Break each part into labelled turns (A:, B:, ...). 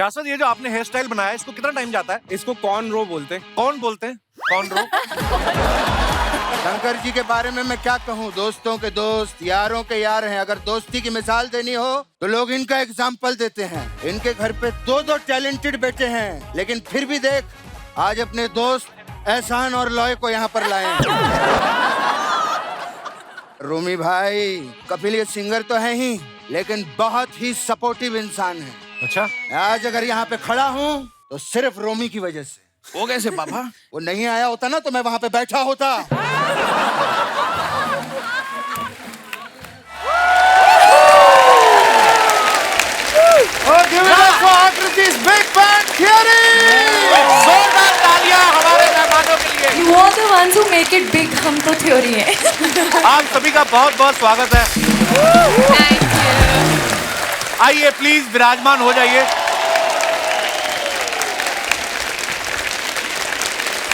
A: शाश्वत, ये जो आपने हेयर स्टाइल बनाया है, इसको कितना टाइम जाता है?
B: इसको कॉर्न रो बोलते हैं।
A: कौन बोलते हैं? कौन रो?
C: शंकर जी के बारे में मैं क्या कहूँ, दोस्तों के दोस्त, यारों के यार हैं। अगर दोस्ती की मिसाल देनी हो तो लोग इनका एग्जाम्पल देते हैं। इनके घर पे दो टैलेंटेड बेटे हैं, लेकिन फिर भी देख, आज अपने दोस्त एहसान और लॉय को यहाँ पर लाए हैं। रूमी भाई, कपिल ये सिंगर तो है ही, लेकिन बहुत ही सपोर्टिव इंसान है।
A: अच्छा,
C: आज अगर यहाँ पे खड़ा हूँ तो सिर्फ रोमी की वजह से।
A: वो कैसे पापा?
C: वो नहीं आया होता ना तो मैं वहां पे बैठा होता। आकृति's big band theory!
A: जोरदार तालियां हमारे मेहमानों के लिए।
D: You are the ones who make it big. हम तो थ्योरी हैं।
A: आप सभी का बहुत बहुत स्वागत है।
D: Thank you.
A: आइए प्लीज विराजमान हो जाइए।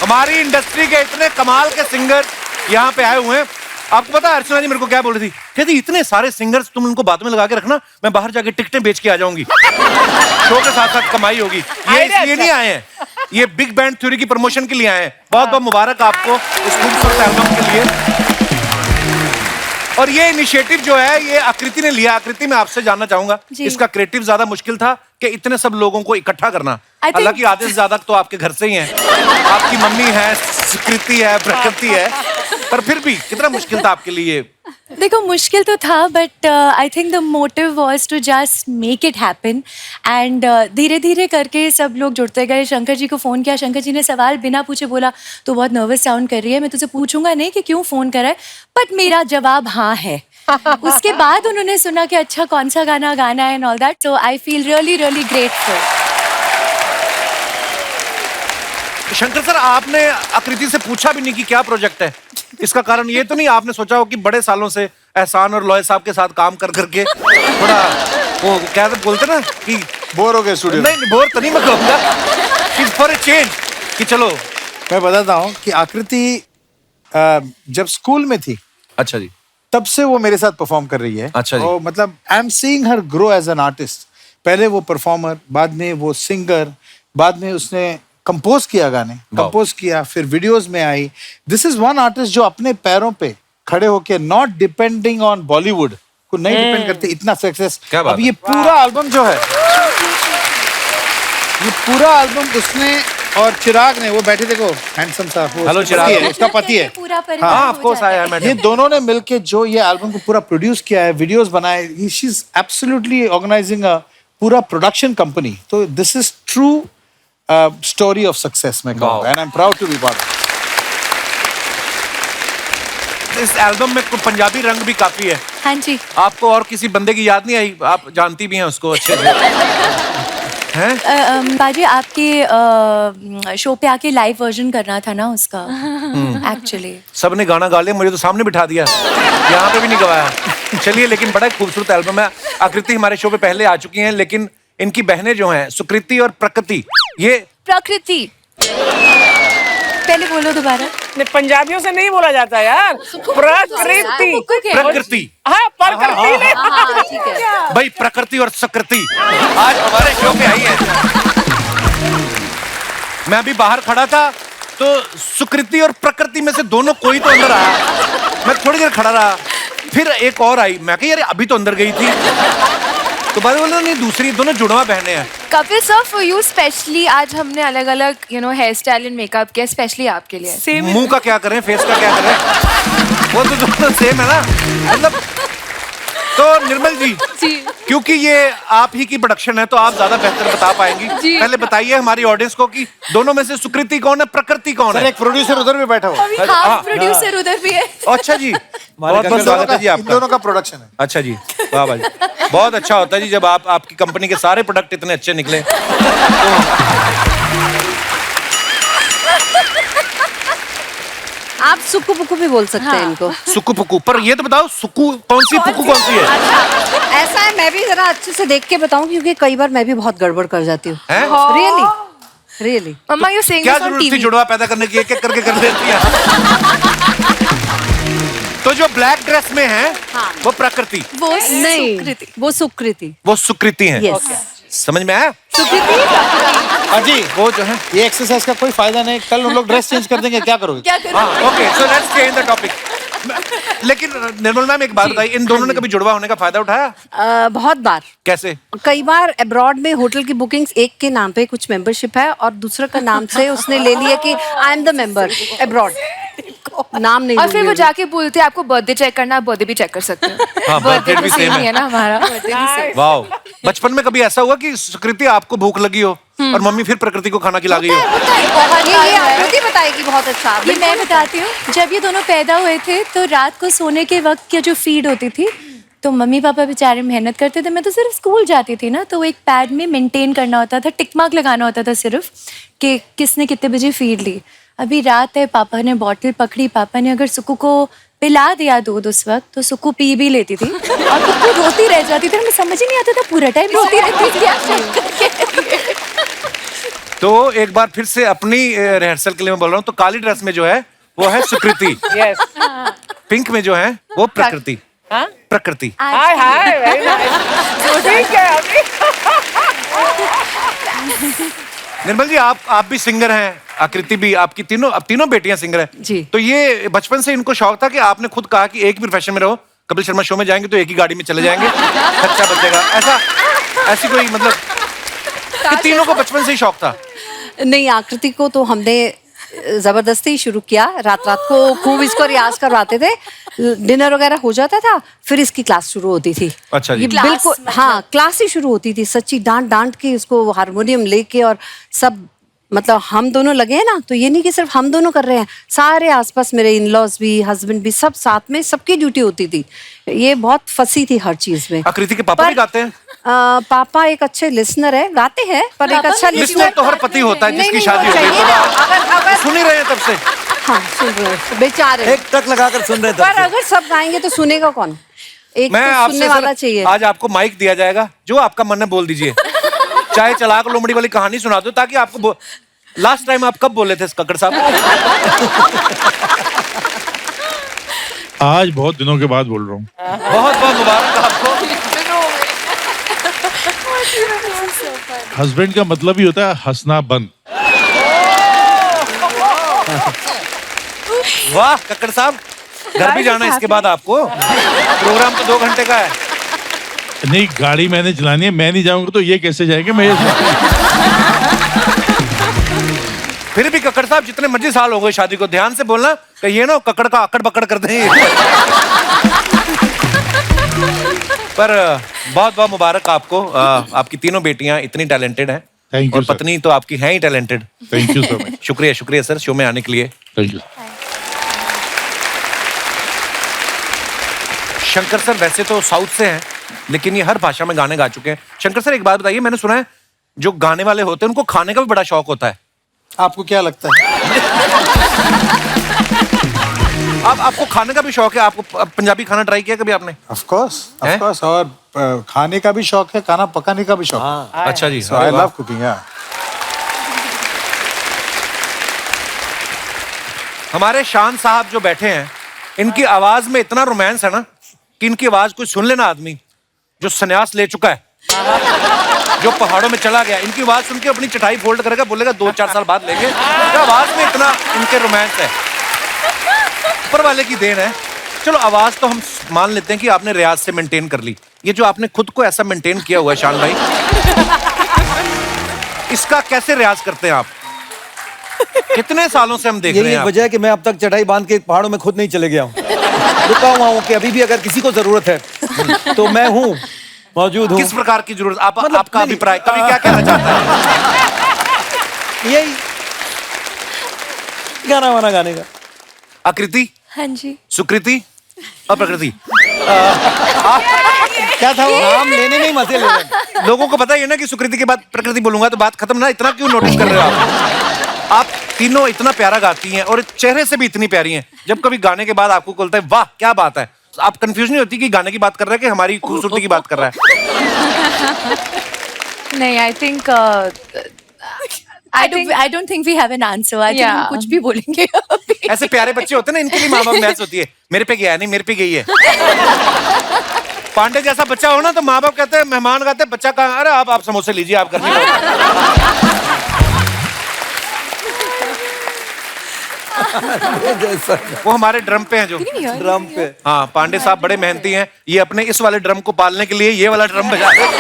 A: हमारी इंडस्ट्री के इतने कमाल के सिंगर यहाँ पे आए हुए हैं। आपको पता है अर्चना जी मेरे को क्या बोल रही थी? कहती इतने सारे सिंगर्स तुम उनको बाद में लगा के रखना, मैं बाहर जाके टिकटें बेच के आ जाऊंगी। शो के साथ साथ कमाई होगी। ये इसलिए नहीं आए हैं, ये बिग बैंड थ्योरी की प्रमोशन के लिए आए हैं। बहुत बहुत मुबारक आपको इस खूबसूरत एल्बम के लिए। और ये इनिशिएटिव जो है ये आकृति ने लिया। आकृति, मैं आपसे जानना चाहूंगा, इसका क्रिएटिव ज्यादा मुश्किल था कि इतने सब लोगों को इकट्ठा करना? हालांकि आधे से ज्यादा तो आपके घर से ही हैं। आपकी मम्मी है, सुकृति है, प्रकृति है, पर फिर भी कितना मुश्किल था आपके लिए?
D: देखो, मुश्किल तो था, but I think the motive was to just make it happen. And धीरे धीरे करके सब लोग जुड़ते गए। शंकर जी को फ़ोन किया, शंकर जी ने सवाल बिना पूछे बोला, तो बहुत नर्वस साउंड कर रही है, मैं तुझे पूछूंगा नहीं कि क्यों फ़ोन करा है, बट मेरा जवाब हाँ है। उसके बाद उन्होंने सुना कि अच्छा कौन सा गाना गाना है and all that, so I feel really really grateful.
A: Shankar sir, आपने आकृति से पूछा भी नहीं कि क्या प्रोजेक्ट है? इसका कारण ये तो नहीं आपने सोचा हो कि बड़े सालों से एहसान और लॉय साहब के साथ काम कर करके थोड़ा वो क्या बोलते ना कि
E: बोर हो गए स्टूडियो?
A: नहीं, बोर तो नहीं मैं कहूँगा, कि फॉर ए चेंज, कि चलो।
E: मैं बताता हूँ कि आकृति जब स्कूल में थी,
A: अच्छा जी,
E: तब से वो मेरे साथ परफॉर्म कर रही है।
A: अच्छा जी।
E: और मतलब I am seeing her grow as an artist. पहले वो परफॉर्मर, बाद में वो सिंगर, बाद में उसने कंपोज किया गाने, कंपोज किया, फिर वीडियोस में आई। दिस इज वन आर्टिस्ट जो अपने पैरों पे खड़े होके, नॉट डिपेंडिंग ऑन बॉलीवुड को नहीं डिपेंड करते, इतना सक्सेस। अब ये पूरा एल्बम जो है, ये पूरा एल्बम उसने और चिराग ने, वो बैठे देखो हैंडसम सा,
A: हेलो चिराग,
E: उसका पति है।
D: पूरा
A: हाँ ऑफ कोर्स आया है।
E: ये दोनों ने मिलके जो ये एल्बम को पूरा प्रोड्यूस किया है, वीडियोस बनाए, she is absolutely organising a पूरा प्रोडक्शन कंपनी। तो this is true story of success मैं कहूँगा, and I am proud to be part.
A: इस एल्बम में पंजाबी रंग भी काफी है।
D: हाँ जी।
A: आपको और किसी बंदे की याद नहीं आई? आप जानती भी हैं उसको अच्छे से। हैं?
D: बाजी, आपके शो पे आके लाइव वर्जन करना था ना उसका, एक्चुअली।
A: सबने गाना गा लिया, मुझे तो सामने बिठा दिया, यहाँ पे भी नहीं गवाया। चलिए, लेकिन बड़ा खूबसूरत एल्बम है। आकृति हमारे शो पे पहले आ चुकी हैं, लेकिन इनकी बहनें जो हैं सुकृति और प्रकृति, ये
D: प्रकृति पहले बोलो दोबारा।
B: पंजाबियों से नहीं बोला जाता यार, प्रकृति।
A: प्रकृति,
B: हाँ, प्रकृति ने।
D: ठीक है
A: भाई, प्रकृति और सकृति आज हमारे शो पे आई है। मैं अभी बाहर खड़ा था तो सुकृति और प्रकृति में से दोनों कोई तो अंदर आया। मैं थोड़ी देर खड़ा रहा, फिर एक और आई, मैं कहा यार अभी तो अंदर गई थी, तो बाद बोला नहीं, दूसरी, दोनों जुड़वा बहने हैं।
F: Kapil sir, for you specially आज हमने अलग अलग हेयर स्टाइल एंड मेकअप किया स्पेशली आपके लिए।
A: मुंह का क्या करें, फेस का क्या करें, वो तो दोनों सेम है ना, मतलब। तो निर्मल जी, क्योंकि ये आप ही की प्रोडक्शन है तो आप ज्यादा बेहतर बता पाएंगी। पहले बताइए हमारी ऑडियंस को कि दोनों में से सुकृति कौन है, प्रकृति कौन है?
E: एक प्रोड्यूसर उधर भी बैठा हुआ है।
D: हाँ, प्रोड्यूसर उधर भी है।
A: अच्छा जी, बहुत बहुत स्वागत है जी आपका।
E: इन दोनों का प्रोडक्शन है।
A: अच्छा जी, वाह भाई, बहुत अच्छा होता है जी जब आपकी कंपनी के सारे प्रोडक्ट इतने अच्छे निकले।
G: आप सुक्कू पुक्कू भी बोल सकते हैं इनको।
A: सुक्कू पुक्कू, पर ये तो बताओ सुक्कू कौन सी, पुक्कू कौन सी है?
G: ऐसा है, मैं भी जरा अच्छे से देख के बताऊं, क्योंकि कई बार मैं भी बहुत गड़बड़ कर जाती हूँ।
A: हैं?
G: Really really.
F: मम्मा, यू सेइंग
A: क्या
F: दिस ऑन
A: जरूरत थी
F: टीवी?
A: जुड़वा पैदा करने की, एक एक करके कर देती है। तो जो ब्लैक ड्रेस में है वो प्रकृति,
D: वो
G: नहीं,
D: सुकृति।
G: वो सुकृति।
A: वो सुकृति है।
G: यस।
A: समझ में आया?
E: अजी
A: वो जो है
E: ये एक्सरसाइज का कोई फायदा नहीं, कल हम लोग ड्रेस चेंज कर देंगे, क्या करोगे?
D: क्या करूं?
A: हाँ, okay, so let's change the topic. लेकिन निर्मल मैम एक बात बताइए, इन दोनों ने कभी जुड़वा होने का फायदा उठाया?
G: बहुत बार।
A: कैसे?
G: कई बार अब्रॉड में होटल की बुकिंग्स एक के नाम पे कुछ मेंबरशिप है और दूसरे का नाम से उसने ले लिया कि I am the member abroad, नाम नहीं
F: और फिर वो
G: लूंगी।
F: जाके बोलते हैं आपको बर्थडे चेक करना, आप बर्थडे भी चेक कर सकते हो।
A: हाँ,
F: बर्थडे
A: birthday भी
F: तो
A: same
F: सेम ही
A: है।
F: है ना हमारा।
A: वाओ, बचपन में कभी ऐसा हुआ कि सुकृति आपको भूख लगी हो और मम्मी फिर प्रकृति को खाना खिला गई हो?
D: बहुत
G: ये
D: बार हुआ है।
G: आकृति बताएगी बहुत अच्छा।
D: ये मैं बताती हूँ, जब ये दोनों पैदा हुए थे तो रात को सोने के वक्त की जो फीड होती थी, तो मम्मी पापा बेचारे मेहनत करते थे, मैं तो सिर्फ स्कूल जाती थी ना, तो एक पैड में मेंटेन करना होता था, टिक मार्क लगाना होता था सिर्फ कि किसने कितने बजे फीड ली। अभी रात है, पापा ने बॉटल पकड़ी, पापा ने अगर सुकू को पिला दिया दूध उस वक्त, तो सुकू पी भी लेती थी और कुकू रोती रह जाती थी, हमें समझ ही नहीं आता था, पूरा टाइम रोती रहती थी। क्या शक
A: तो एक बार फिर से अपनी रिहर्सल के लिए मैं बोल रहा हूँ, तो काली ड्रेस में जो है वो है सुकृति,
B: यस।
A: पिंक में जो है वो प्रकृति।
B: हाँ?
A: प्रकृति।
B: हाय हाय, वेरी नाइस। ठीक है अभी।
A: निर्मल जी, आप भी सिंगर हैं, आकृति भी, आपकी तीनों बेटियां सिंगर हैं
G: जी।
A: तो ये बचपन से इनको शौक था कि आपने खुद कहा कि एक भी प्रोफेशन में रहो, कपिल शर्मा शो में जाएंगे तो एक ही गाड़ी में चले जाएंगे, खर्चा बचेगा, ऐसी कोई मतलब कि तीनों को बचपन से ही शौक था?
G: नहीं, आकृति को तो हमने जबरदस्ती ही शुरू किया, रात रात को खूब इसको रियाज करवाते थे, डिनर वगैरह हो जाता था, फिर इसकी क्लास शुरू होती थी।
A: अच्छा जी।
G: ये
D: क्लास
G: बिल्कुल
D: मतलब?
G: हाँ, क्लास ही शुरू होती थी, सच्ची डांट डांट के उसको हारमोनियम लेके, और सब मतलब हम दोनों लगे हैं ना, तो ये नहीं कि सिर्फ हम दोनों कर रहे हैं, सारे आसपास मेरे इन लॉज भी, हस्बैंड भी, सब साथ में, सबकी ड्यूटी होती थी। ये बहुत फंसी थी हर चीज में।
A: आकृति के पापा भी गाते हैं?
G: पापा एक अच्छे लिसनर है, गाते हैं, पर एक
D: पापा
G: अच्छा
D: भी
A: लिसनर तो हर पति होता है
G: नहीं,
A: जिसकी
G: नहीं,
A: शादी हो गई,
G: चाहिए
A: तो
G: ना,
A: आप
G: अगर
A: सुन ही रहे हैं तब से।
G: हाँ सुन रहे हैं, बेचारे।
H: एक टक लगाकर सुन रहे
G: पर
H: थे।
G: अगर सब गाएंगे तो सुनेगा कौन? एक
A: मैं
G: तो
A: आपसे
G: सुनने वाला चाहिए।
A: आज आपको माइक दिया जाएगा, जो आपका मन है बोल दीजिए, चाहे चलाक लोमड़ी वाली कहानी सुना दो, ताकि आपको लास्ट टाइम आप कब बोले थे कक्कड़ साहब?
I: आज बहुत दिनों के बाद बोल रहा हूँ।
A: बहुत बहुत मुबारक आपको।
I: हस्बैंड का मतलब ही होता है हंसना बंद।
A: वाह कक्कड़ साहब, घर भी जाना है इसके बाद आपको, प्रोग्राम तो 2 घंटे का है।
I: नहीं, गाड़ी मैंने चलानी है, मैं नहीं जाऊंगा तो ये कैसे जाएंगे? मैं
A: फिर भी कक्कड़ साहब, जितने मर्जी साल हो गए शादी को, ध्यान से बोलना, कहिए ना कक्कड़ का अकड़ बकड़ कर दें। पर बहुत बहुत मुबारक आपको, आपकी तीनों बेटियां इतनी टैलेंटेड हैं।
I: Thank you,
A: और
I: sir.
A: पत्नी तो आपकी हैं ही talented.
I: Thank you so much.
A: शुक्रिया शुक्रिया सर, शो में आने के लिए।
I: Thank you.
A: शंकर सर वैसे तो साउथ से हैं, लेकिन ये हर भाषा में गाने गा चुके हैं। शंकर सर एक बात बताइए, मैंने सुना है जो गाने वाले होते हैं उनको खाने का भी बड़ा शौक होता है।
E: आपको क्या लगता है?
A: आपको खाने का भी शौक है? आपको पंजाबी खाना ट्राई किया कभी आपने?
E: ऑफ कोर्स, और खाने का भी शौक है, खाना पकाने का भी शौक है।
A: अच्छा जी,
E: आई लव कुकिंग।
A: हमारे शान साहब जो बैठे हैं, इनकी आवाज में इतना रोमांस है ना कि इनकी आवाज कोई सुन लेना आदमी जो सन्यास ले चुका है, जो पहाड़ों में चला गया, इनकी आवाज सुन के अपनी चटाई फोल्ड करेगा, बोलेगा 2-4 साल बाद लेंगे। तो आवाज में इतना इनके रोमांस है, ऊपर वाले की देन है। चलो आवाज तो हम मान लेते हैं कि आपने रियाज से मेंटेन कर ली, ये जो आपने खुद को ऐसा मेंटेन किया हुआ है शान भाई, इसका कैसे रियाज करते हैं आप? कितने सालों से हम देख रहे
H: यही
A: हैं
H: एक
A: आप?
H: वजह है कि मैं अब तक चटाई बांध के पहाड़ों में खुद नहीं चले गया हूँ। रुका हुआ हूँ कि अभी भी अगर किसी को जरूरत है तो मैं हूँ, मौजूद हूँ।
A: किस प्रकार की जरूरत?
H: मतलब
A: आपका
H: नहीं,
A: अभिप्राय, कभी क्या कहना चाहता है?
H: यही गाना वाना गाने का।
A: आकृति,
D: हाँ जी।
A: सुकृति और प्रकृति,
H: क्या था वो? नाम लेने में ही मजे ले रहे।
A: लोगों को पता ही है ना कि सुकृति के बाद प्रकृति बोलूंगा तो बात खत्म ना। इतना क्यों नोटिस कर रहे हो आप तीनों इतना प्यारा गाती हैं और चेहरे से भी इतनी प्यारी हैं। जब कभी गाने के बाद आपको बोलता है वाह क्या बात है, आप कंफ्यूज नहीं होती कि गाने की बात कर रहा है कि हमारी खूबसूरती की बात कर रहा है?
F: नहीं, I think
D: I don't think we have an answer. I think
F: Yeah.
D: हम कुछ भी बोलेंगे अभी।
A: ऐसे प्यारे बच्चे होते हैं ना, इनके लिए माँ बाप बहस होती है, मेरे पे गया है, नहीं मेरे पे गई है। पांडे जैसा बच्चा हो ना तो माँ बाप कहते हैं, मेहमान कहते हैं बच्चा कहाँ, अरे आप समोसे लीजिए, आप करनी वो हमारे ड्रम पे हैं जो
H: ड्रम पे।
A: हाँ, पांडे साहब बड़े मेहनती हैं, ये अपने इस वाले ड्रम को पालने के लिए ये वाला ड्रम बजा रहे हैं।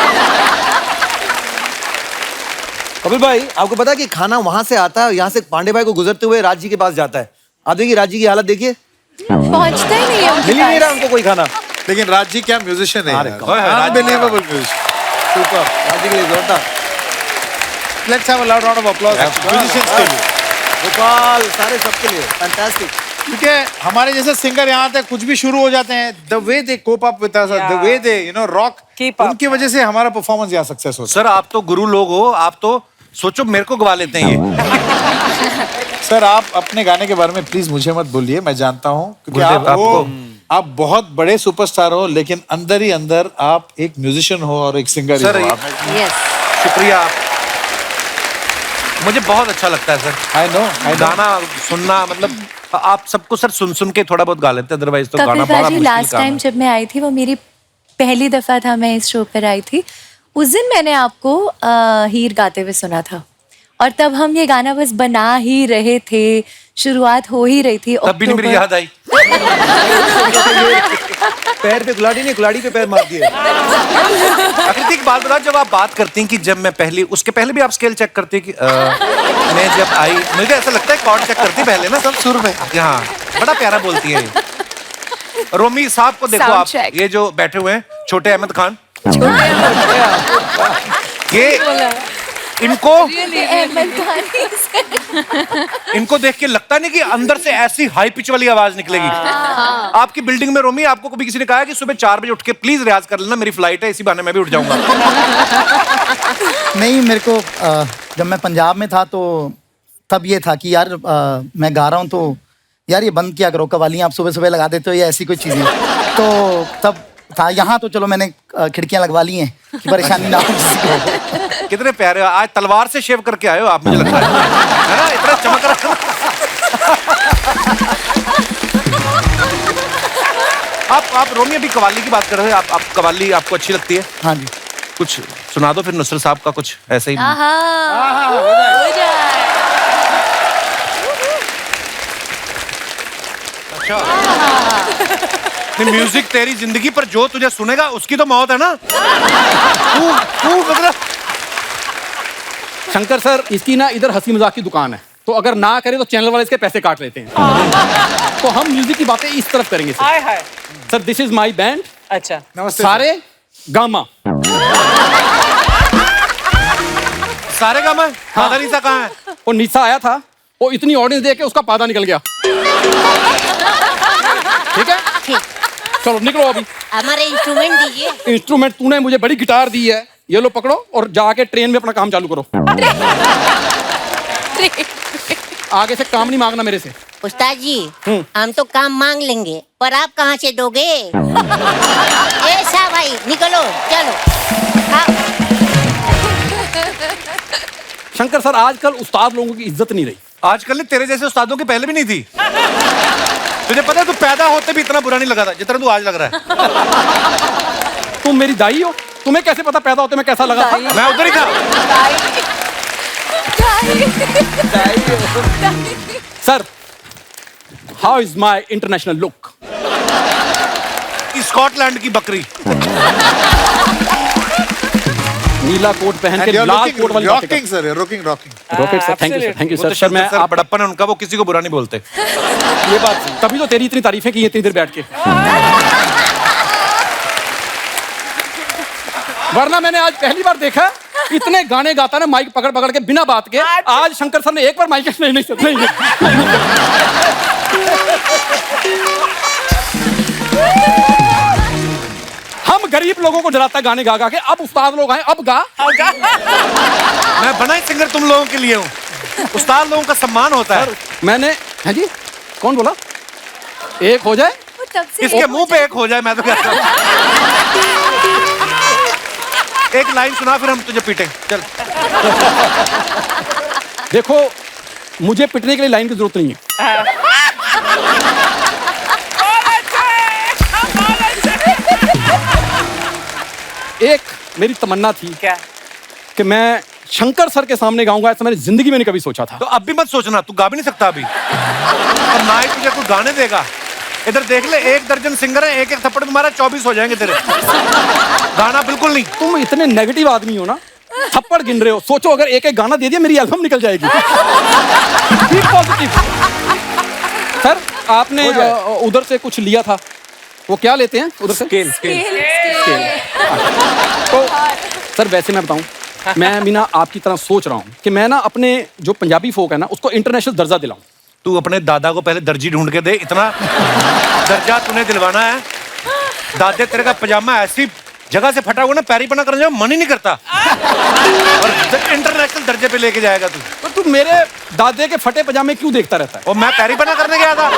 H: कपिल भाई, आपको पता है कि खाना वहां से आता है और यहाँ से पांडे भाई को गुजरते हुए राज जी के पास जाता है। आप देखिए राज जी की हालत देखिए,
D: पहुंचता ही नहीं है उनके
H: मिल ही नहीं रहा
D: पास।
H: उनको कोई खाना।
E: लेकिन राज जी क्या म्यूजिशियन है,
A: unbelievable
E: musician.
H: Super, Raj ji के लिए जोरदार।
E: Let's have a loud round of applause musicians के लिए,
H: गोपाल, सारे सबके लिए फैंटास्टिक।
E: क्योंकि हमारे जैसे सिंगर यहाँ तक कुछ भी शुरू हो जाते हैं, the way they cope up with us, the way they rock,
B: Keep up.
E: उनकी वजह से हमारा परफॉर्मेंस यहाँ सक्सेस होता
A: सर आप तो गुरु लोग हो, आप तो सोचो मेरे को गवा लेते हैं ये।
E: है। सर आप अपने गाने के बारे में प्लीज मुझे मत बोलिए, मैं जानता हूँ क्योंकि
A: गुरुदेव,
E: आप बहुत बड़े सुपरस्टार हो, लेकिन अंदर ही अंदर आप एक म्यूजिशियन हो और एक सिंगर
A: सर
E: हो।
G: यस
A: शुक्रिया, मुझे बहुत अच्छा लगता है सर।
E: आई नो
A: गाना सुनना, मतलब आप सबको सर सुन सुन के थोड़ा बहुत गा लेते हैं, अदरवाइज तो गाना
D: कपिल
A: बड़ा
D: भाजी,
A: मुश्किल
D: लास्ट
A: काम
D: टाइम
A: है।
D: जब मैं आई थी वो मेरी पहली दफा था, मैं इस शो पर आई थी। उस दिन मैंने आपको हीर गाते हुए सुना था और तब हम ये गाना बस बना ही रहे थे, शुरुआत हो ही रही थी।
A: तब भी नहीं मेरी याद आई।
H: पैर पे कुल्हाड़ी नहीं, कुल्हाड़ी पे पैर मार दिए।
A: आकृति एक बात बताओ, जब आप बात करती हैं कि जब मैं पहली, उसके पहले भी आप स्केल चेक करती कि मैं जब आई, मुझे ऐसा लगता है कॉर्ड चेक करती पहले ना, सब सुर में। हाँ, बड़ा प्यारा बोलती है ये। रोमी साहब को देखो
F: Sound
A: आप,
F: check.
A: ये जो बैठे हुए हैं, छोटे अहमद खान, ये इनको देख के लगता नहीं कि अंदर से ऐसी हाई पिच वाली आवाज निकलेगी। आपकी बिल्डिंग में रोमी, आपको कभी किसी ने कहा है कि सुबह 4 बजे उठ के प्लीज रियाज कर लेना, मेरी फ्लाइट है, इसी बहाने मैं भी उठ जाऊंगा?
J: नहीं, मेरे को जब मैं पंजाब में था तो तब ये था कि यार मैं गा रहा हूँ तो यार ये बंद किया करो, कवालियाँ आप सुबह सुबह लगा देते हो या ऐसी कोई चीज़ें। तो तब था, यहाँ तो चलो मैंने खिड़कियाँ लगवा ली हैं कि परेशानी ना हो किसी को।
A: कितने प्यारे हो, आज तलवार से शेव करके आए हो आप, मुझे लगता है ना, इतना चमक रहा है। आप रोमी अभी कवाली की बात कर रहे हो, आप कवाली आपको अच्छी लगती है?
J: हाँ जी।
A: कुछ सुना दो फिर नुसरत साहब का कुछ ऐसे ही।
D: हो जाए।
A: अच्छा, नहीं म्यूजिक तेरी जिंदगी, पर जो तुझे सुनेगा उसकी तो मौत है ना। तू मतलब
K: शंकर सर, इसकी ना इधर हंसी मजाक की दुकान है, तो अगर ना करे तो चैनल वाले इसके पैसे काट लेते हैं। तो हम म्यूजिक की बातें इस तरफ करेंगे sir.
B: Hi hi.
K: Sir this is my band.
B: अच्छा,
E: नमस्ते
K: सारे गामा।
A: सारे काम है। हाँ। नीसा कहाँ है?
K: वो नीसा आया था, वो इतनी ऑडियंस देख के उसका पादा निकल गया। ठीक है, चलो निकलो अभी।
L: हमारे इंस्ट्रूमेंट दीजिए।
K: इंस्ट्रूमेंट तूने मुझे बड़ी गिटार दी है, ये लो पकड़ो और जाके ट्रेन में अपना काम चालू करो। आगे से काम नहीं मांगना मेरे से।
L: उस्ताद जी, हम तो काम मांग लेंगे, पर आप कहाँ से दोगे? ऐसा भाई, निकलो चलो।
K: शंकर सर, आजकल उस्ताद लोगों की इज्जत नहीं रही।
A: आजकल तेरे जैसे उस्तादों की पहले भी नहीं थी। तुझे पता है तू पैदा होते भी इतना बुरा नहीं लगा था जितना तू आज लग रहा है।
K: तुम मेरी दाई हो, तुम्हें कैसे पता पैदा होते मैं कैसा लगा था?
A: मैं उधर ही था।
K: Sir, how is my international look?
A: Scotland की बकरी।
K: नीला कोट पहन के लाल कोट वाली बातें
E: rocking sir, rocking
K: rocket sir, thank you sir. Sir मैं
A: आप बड़प्पन है उनका, वो किसी को बुरा नहीं बोलते।
K: ये बात, तभी तो तेरी इतनी तारीफें की इतनी देर बैठ के। वरना मैंने आज पहली बार देखा इतने गाने गाता ना माइक पकड़ पकड़ के बिना बात के। आज शंकर सर ने एक बार माइक नहीं। हम गरीब लोगों को डराता है गाने गा गा के, अब उस्ताद लोग आए, अब गा।
A: मैं बना ही सिंगर तुम लोगों के लिए हूँ। उस्ताद लोगों का सम्मान होता है।
K: मैंने, हैं जी, कौन बोला? एक हो जाए,
A: इसके मुंह पे एक हो जाए, मैं तो कहता हूँ। एक लाइन सुना फिर हम तुझे पीटें। चल।
K: देखो, मुझे पिटने के लिए लाइन की जरूरत नहीं है। एक मेरी तमन्ना थी
B: क्या?
K: कि मैं शंकर सर के सामने गाऊंगा, ऐसा मैंने जिंदगी में नहीं कभी सोचा था।
A: तो अब भी मत सोचना, तू गा भी नहीं सकता अभी, और ना ही तुझे कोई गाने देगा। इधर देख ले, 1 दर्जन सिंगर है, एक एक थप्पड़ तुम्हारा 24 हो जाएंगे तेरे। गाना बिल्कुल नहीं।
K: तुम इतने नेगेटिव आदमी हो ना, थप्पड़ गिन रहे हो। सोचो अगर एक एक गाना दे दिया मेरी एल्बम निकल जाएगी। B positive. सर आपने उधर से कुछ लिया था, वो क्या लेते हैं उधर से?
B: स्केल।
K: तो सर वैसे मैं बताऊं, मैं भी ना आपकी तरह सोच रहा हूँ कि मैं ना अपने जो पंजाबी फोक है ना उसको इंटरनेशनल दर्जा दिलाऊं।
A: तू अपने दादा को पहले दर्जी ढूंढ के दे, इतना दर्जा तूने दिलवाना है। दादे तेरे का पजामा ऐसी जगह से फटा हुआ ना, पैरी पना करने जाओ मन ही नहीं करता, और इंटरनेशनल दर्जे पे लेके जाएगा तू।
K: तो तू मेरे दादे के फटे पजामे क्यों देखता रहता है?
A: और मैं पैरी पना करने गया था।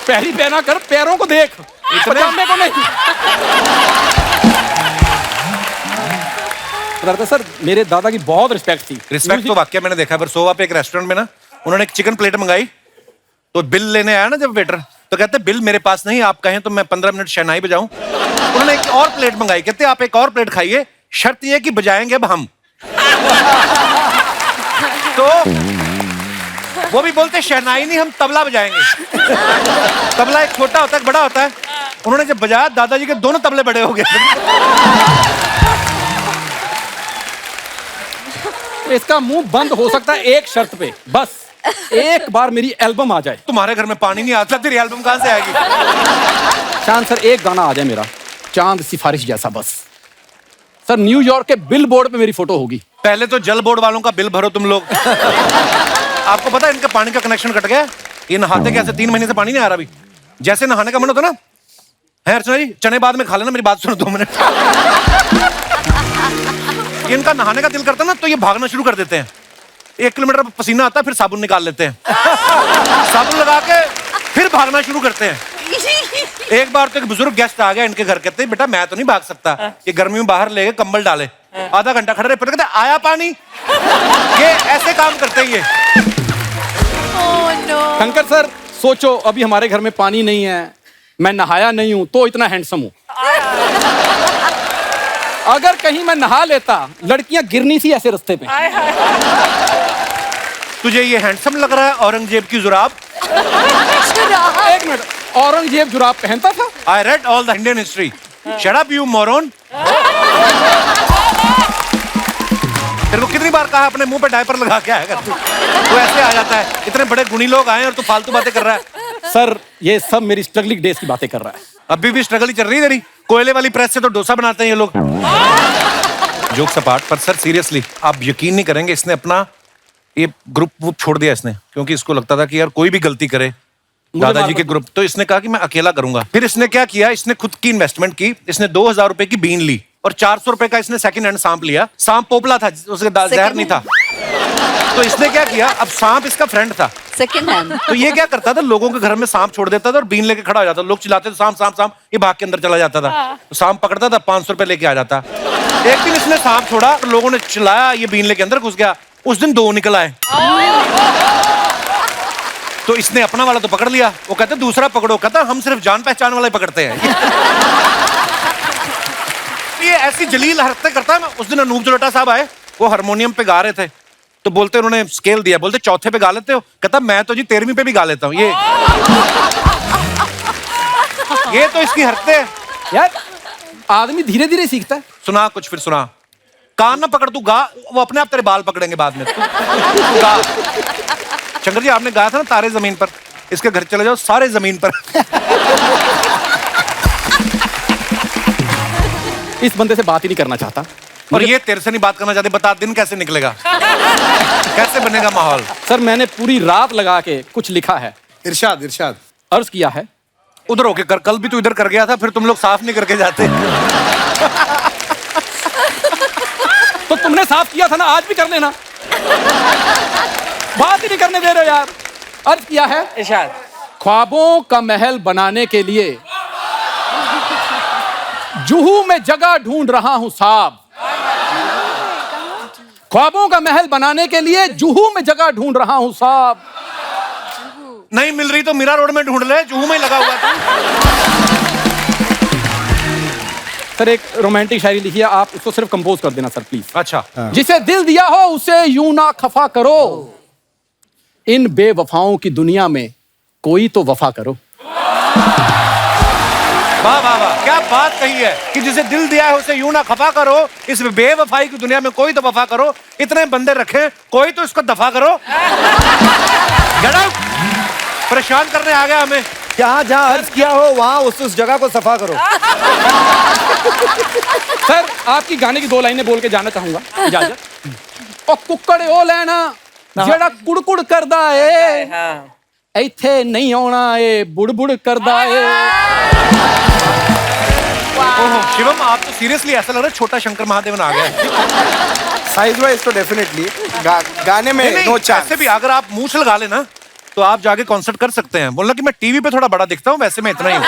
K: पैरी पहना कर, पैरों को देख, पजामे को नहीं। सर मेरे दादा की बहुत रिस्पेक्ट थी।
A: रिस्पेक्ट तो वाकई मैंने देखा, वर्सोवा पे एक रेस्टोरेंट में ना उन्होंने एक चिकन प्लेट मंगाई, तो बिल लेने आया ना जब वेटर, तो कहते बिल मेरे पास नहीं, आप कहें तो मैं 15 मिनट शहनाई बजाऊं। उन्होंने एक और प्लेट मंगाई, कहते आप एक और प्लेट खाइए, शर्त ये कि बजाएंगे अब हम। तो वो भी बोलते शहनाई नहीं, हम तबला बजाएंगे। तबला एक छोटा होता है, बड़ा होता है। उन्होंने जब बजाया, दादाजी के दोनों तबले बड़े हो गए।
K: इसका मुंह बंद हो सकता है एक शर्त पे, बस एक बार मेरी एल्बम आ जाए।
A: तुम्हारे घर में पानी नहीं आता, तेरी एल्बम कहां से आएगी?
K: चांद सर एक गाना आ जाए मेरा, चांद सिफारिश जैसा बस। सर न्यूयॉर्क के बिल बोर्ड पे मेरी फोटो होगी।
A: पहले तो जल बोर्ड वालों का बिल भरो तुम लोग। आपको पता है इनका पानी का कनेक्शन कट गया, ये नहाते कैसे? 3 महीने से पानी नहीं आ रहा अभी। जैसे नहाने का मन होता ना, है अर्चना जी, चने बाद में खा लेना, मेरी बात सुनो 2 मिनट। इनका नहाने का दिल करता ना तो ये भागना शुरू कर देते हैं। 1 किलोमीटर पसीना आता है, फिर साबुन निकाल लेते हैं, साबुन लगा के फिर भागना शुरू करते हैं। एक बार तो एक बुजुर्ग गेस्ट आ गया इनके घर, कहते बेटा मैं तो नहीं भाग सकता, ये गर्मी में बाहर ले गए, कंबल डाले, आधा घंटा खड़े रहे, फिर कहते आया पानी। ये ऐसे काम करते हैं ये।
K: शंकर सर सोचो अभी हमारे घर में पानी नहीं है, मैं नहाया नहीं हूं तो इतना हैंडसम हूं। अगर कहीं मैं नहा लेता, लड़कियां गिरनी थी ऐसे रास्ते पे।
A: तुझे ये हैंडसम लग रहा है औरंगजेब की जुराब?
K: एक मिनट, औरंगजेब जुराब पहनता था?
A: I read all the Indian history. Shut up, you moron. तेरे को कितनी बार कहा अपने मुंह पे डायपर लगा के आया कर तू ऐसे आ जाता है। इतने बड़े गुणी लोग आए और तू फालतू बातें कर रहा है।
K: सर ये सब मेरी स्ट्रगलिंग डेज की बातें कर रहा है।
A: अभी भी स्ट्रगल ही चल रही है तेरी। कोयले वाली प्रेस से तो डोसा बनाते हैं ये लोग। जोक्स अपार्ट, पर सर सीरियसली आप यकीन नहीं करेंगे, इसने अपना ये ग्रुप वुप छोड़ दिया इसने, क्योंकि इसको लगता था कि यार कोई भी गलती करे दादाजी के ग्रुप, तो इसने कहा कि मैं अकेला करूंगा। फिर इसने क्या किया, इसने खुद की इन्वेस्टमेंट की, इसने 2000 रुपए की बीन ली और 400 रुपए का इसने सेकंड हैंड सांप लिया। सांप पोपला था, उसके जहर नहीं था। तो इसने क्या किया, अब सांप इसका फ्रेंड था
G: सेकंड हैंड।
A: तो ये क्या करता था, लोगों के घर में सांप छोड़ देता था और बीन लेके खड़ा हो जाता। लोग चिल्लाते थे सांप सांप सांप, ये भाग के अंदर चला जाता था। तो सांप पकड़ता था, 500 रुपए लेके आ जाता। एक दिन इसने सांप छोड़ा और लोगों ने चिल्लाया, ये बीन लेके अंदर घुस गया। उस दिन 2 निकल आए। तो इसने अपना वाला तो पकड़ लिया, वो कहते दूसरा पकड़ो, कहता हम सिर्फ जान पहचान वाला ही पकड़ते हैं। ये ऐसी जलील हरकतें करता है। उस दिन अनूप जलोटा साहब आए, वो हारमोनियम पे गा रहे थे, तो बोलते उन्होंने स्केल दिया, बोलते चौथे पे गा लेते हो? कहता मैं तो जी 13वीं पे भी गा लेता हूँ। ये तो इसकी हरकतें हैं
K: यार। आदमी धीरे धीरे सीखता है।
A: सुना कुछ, फिर सुना। कान ना पकड़, तू गा, वो अपने आप तेरे बाल पकड़ेंगे बाद में। तू गा। शंकर जी आपने गाया था ना तारे जमीन पर, इसके घर चले जाओ सारे जमीन पर।
K: इस बंदे से बात ही नहीं करना चाहता।
A: और ये तेरे से नहीं बात करना चाहते, बता दिन कैसे निकलेगा, कैसे बनेगा माहौल?
K: सर मैंने पूरी रात लगा के कुछ लिखा है।
E: इरशाद इरशाद
K: अर्ज किया है।
A: उधर होके कर, कल भी तू इधर कर गया था, फिर तुम लोग साफ नहीं करके जाते।
K: तो तुमने साफ किया था ना, आज भी कर लेना। बात ही नहीं करने दे रहे यार। अर्ज किया है,
B: इरशाद।
K: ख्वाबों का महल बनाने के लिए जुहू में जगह ढूंढ रहा हूं साहब। ख्वाबों का महल बनाने के लिए जुहू में जगह ढूंढ रहा हूं साहब।
A: नहीं मिल रही तो मीरा रोड में ढूंढ ले, जुहू में लगा हुआ था।
K: सर एक रोमांटिक शायरी लिखी है, आप उसको सिर्फ कंपोज कर देना सर प्लीज।
A: अच्छा।
K: जिसे दिल दिया हो उसे यूं ना खफा करो, इन बेवफाओं की दुनिया में कोई तो वफा करो।
A: वाह वाह वाह, क्या बात कही है कि जिसे दिल दिया है उसे यूं ना खफा करो, इस बेवफाई की दुनिया में कोई तो वफा करो। इतने बंदे रखे, कोई तो इसको दफा करो। Get out! परेशान करने आ गया हमें।
H: जहाँ जहाँ अर्ज किया हो वहाँ उस जगह को सफा करो।
K: सर आपकी गाने की 2 लाइनें बोल के जाना चाहूंगा, इजाजत? ओ कुक्कड़ ओ लेना जेड़ा कुड़कुड़ करदा ए, ਇੱਥੇ नहीं आना ए बुड़बुड़ करदा ए।
A: ओहो शिवम, आप तो सीरियसली ऐसा लग रहा है छोटा शंकर महादेवन आ गया।
C: साइज वाइज तो डेफिनेटली गाने में
A: नहीं,
C: नो चांस।
A: ऐसे भी अगर आप मूंछ से लगा लेना तो आप जाके कॉन्सर्ट कर सकते हैं। बोलना कि मैं टीवी पे थोड़ा बड़ा दिखता हूँ, वैसे मैं इतना ही हूँ।